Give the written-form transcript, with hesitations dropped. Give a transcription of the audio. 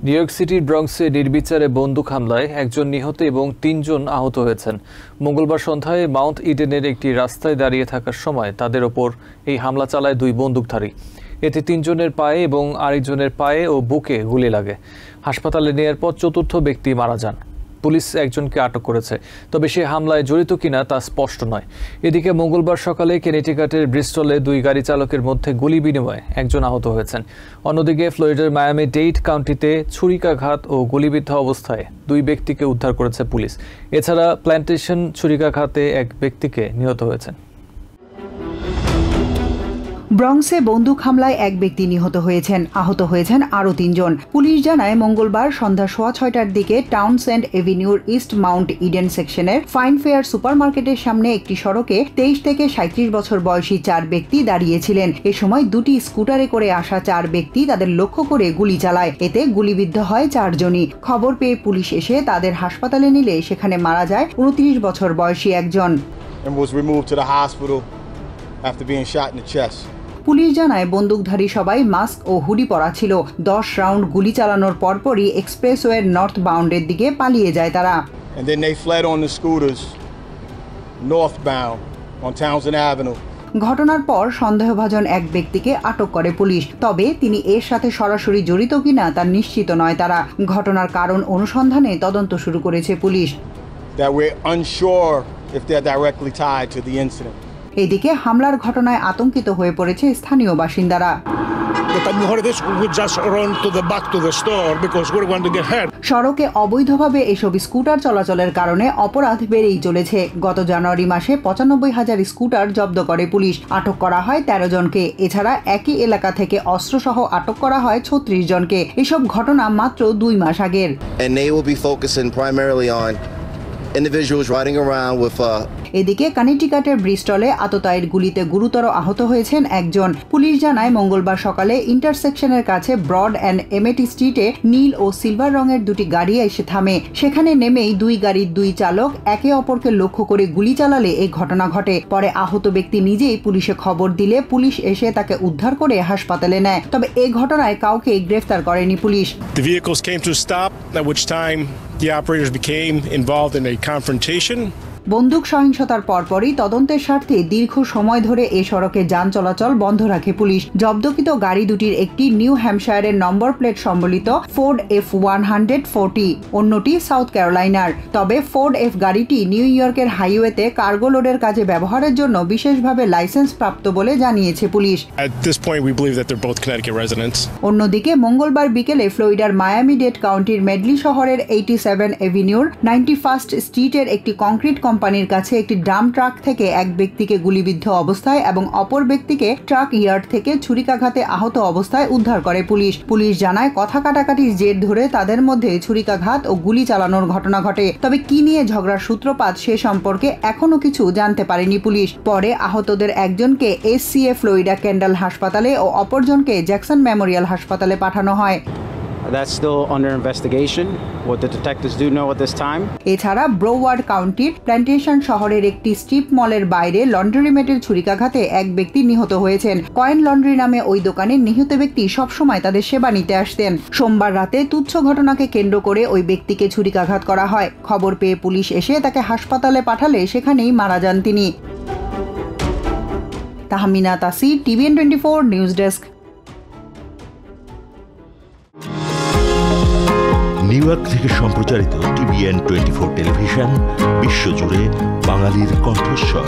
New York সিটির ব্রঙ্কসে নির্বিচারে বন্দুক হামলায় একজন নিহত এবং ৩ জন আহত হয়েছেন। মঙ্গলবার সন্ধ্যায় মাউন্ট ইডেনের একটি রাস্তায় দাঁড়িয়ে থাকার সময় তাদের ওপর এই হামলা চালায় 2 বন্দুকধারী। এতে 3 জনের পায়ে এবং আরেকজনের পায়ে ও বুকে গুলি লাগে। হাসপাতালে নেয়ার পর চতুর্থ ব্যক্তি মারা যান। পুলিশ একজনকে আটক করেছে, তবে সে হামলায় জড়িত কিনা তা স্পষ্ট নয়। এদিকে মঙ্গলবার সকালে কেনেটিকাটের ব্রিস্টলে 2 গাড়ি চালকের মধ্যে গুলি বিনিময়ে একজন আহত হয়েছেন। অন্যদিকে ফ্লোরিডার মায়ামি-ডেইড কাউন্টিতে ছুরিকাঘাত ও গুলিবিদ্ধ অবস্থায় 2 ব্যক্তিকে উদ্ধার করেছে পুলিশ। এছাড়া প্ল্যান্টেশন ছুরিকাঘাতে এক ব্যক্তিকে নিহত হয়েছেন। ব্রঙ্কসে বন্দুক হামলায় এক ব্যক্তি নিহত হয়েছেন, আহত হয়েছেন আরও 3 জন। পুলিশ জানায় মঙ্গলবার সন্ধ্যা 6:30টার দিকে টাউনসেন্ড এভিনিউর ইস্ট মাউন্ট ইডেন সেকশনের ফাইন ফেয়ার সুপারমার্কেটের সামনে একটি সড়কে 23 থেকে 37 বছর বয়সী 4 ব্যক্তি দাঁড়িয়েছিলেন। এ সময় 2টি স্কুটারে করে আসা 4 ব্যক্তি তাদের লক্ষ্য করে গুলি চালায়। এতে গুলিবিদ্ধ হয় 4 জনই। খবর পেয়ে পুলিশ এসে তাদের হাসপাতালে নিলে সেখানে মারা যায় 29 বছর বয়সী একজন। পুলিশ জানায় বন্দুকধারী সবাই মাস্ক ও হুডি পরা ছিল। 10 রাউন্ড গুলি চালানোর পরপরই এক্সপ্রেসওয়ের নর্থ বাউন্ডের দিকে পালিয়ে যায় তারা। ঘটনার পর সন্দেহভাজন এক ব্যক্তিকে আটক করে পুলিশ, তবে তিনি এর সাথে সরাসরি জড়িত কিনা তা নিশ্চিত নয় তারা। ঘটনার কারণ অনুসন্ধানে তদন্ত শুরু করেছে পুলিশ। এদিকে হামলার ঘটনায় আতঙ্কিত হয়ে পড়েছে স্থানীয় বাসিন্দারা। সড়কে অবৈধভাবে এসব স্কুটার চলাচলের কারণে অপরাধ বেড়েই চলেছে। গত জানুয়ারি মাসে 95,000 স্কুটার জব্দ করে পুলিশ। আটক করা হয় 13 জনকে। এছাড়া একই এলাকা থেকে অস্ত্রসহ আটক করা হয় 36 জনকে। এসব ঘটনা মাত্র 2 মাস আগের। এদিকে কানেটিকাটের ব্রিস্টলে আততায়ীর গুলিতে গুরুতর আহত হয়েছেন একজন। পুলিশ জানায় মঙ্গলবার সকালে ইন্টারসেকশনের কাছে ব্রড অ্যান্ড এমেটি স্ট্রিটে নীল ও সিলভার রঙের 2টি গাড়ি এসে থামে। সেখানে নেমেই 2 গাড়ির 2 চালক একে অপরকে লক্ষ্য করে গুলি চালালে এই ঘটনা ঘটে। পরে আহত ব্যক্তি নিজেই পুলিশে খবর দিলে পুলিশ এসে তাকে উদ্ধার করে হাসপাতালে নেয়। তবে এই ঘটনায় কাউকে গ্রেফতার করেনি police. The operators became involved in a confrontation. বন্দুক সহিংসতার পরপরই তদন্তের স্বার্থে দীর্ঘ সময় ধরে এ সড়কে যান চলাচল বন্ধ রাখে পুলিশ। জব্দকৃত গাড়ি দুটির একটি নিউ হ্যাম্পশায়ারের নম্বর প্লেট সম্বলিত ফোর্ড F-140, অন্যটি সাউথ ক্যারোলাইনার। তবে ফোর্ড F গাড়িটি নিউ ইয়র্কের হাইওয়েতে কার্গো লোডের কাজে ব্যবহারের জন্য বিশেষভাবে লাইসেন্স প্রাপ্ত বলে জানিয়েছে পুলিশ। অন্যদিকে মঙ্গলবার বিকেলে ফ্লোরিডার মায়ামি-ডেড কাউন্টির মেডলি শহরের 87 এভিনিউর 91st স্ট্রিটের একটি কংক্রিট কোম্পানির কাছে একটি ডাম্প ট্রাক থেকে এক ব্যক্তিকে গুলিবিদ্ধ অবস্থায় এবং অপর ব্যক্তিকে ট্রাক ইয়ার্ড থেকে ছুরিকাঘাতে আহত অবস্থায় উদ্ধার করে পুলিশ। পুলিশ জানায় কথা কাটাকাটির জের ধরে তাদের মধ্যে ছুরিকাঘাত ও গুলি চালানোর ঘটনা ঘটে। তবে কি নিয়ে ঝগড়ার সূত্রপাত সে সম্পর্কে এখনো কিছু জানতে পারেনি পুলিশ। পরে আহতদের একজনকে SCA ফ্লোরিডা কেন্ডাল হাসপাতালে ও অপরজনকে জ্যাকসন মেমোরিয়াল হাসপাতালে পাঠানো হয়। That's still under investigation. What the detectives do know at this time. এছাড়া ব্রোওয়ার্ড কাউন্টির প্ল্যান্টেশন শহরের একটি স্ট্রিপ মলের বাইরে লন্ড্রিমেটের ছুরিকাঘাতে এক ব্যক্তি নিহত হয়েছেন। কয়েন লন্ড্রি নামে ওই দোকানের নিহত ব্যক্তি সবসময় তাদের সেবা নিতে আসতেন। সোমবার রাতে তুচ্ছ ঘটনাকে কেন্দ্র করে ওই ব্যক্তিকে ছুরিকাঘাত করা হয়। খবর পেয়ে পুলিশ এসে তাকে হাসপাতালে পাঠালে সেখানেই মারা যান তিনি। Tahmina Tasir, TVN 24 news desk. New York থেকে সম্প্রচারিত TVN 24 টেলিভিশন বিশ্বজুড়ে বাঙালির কণ্ঠস্বর।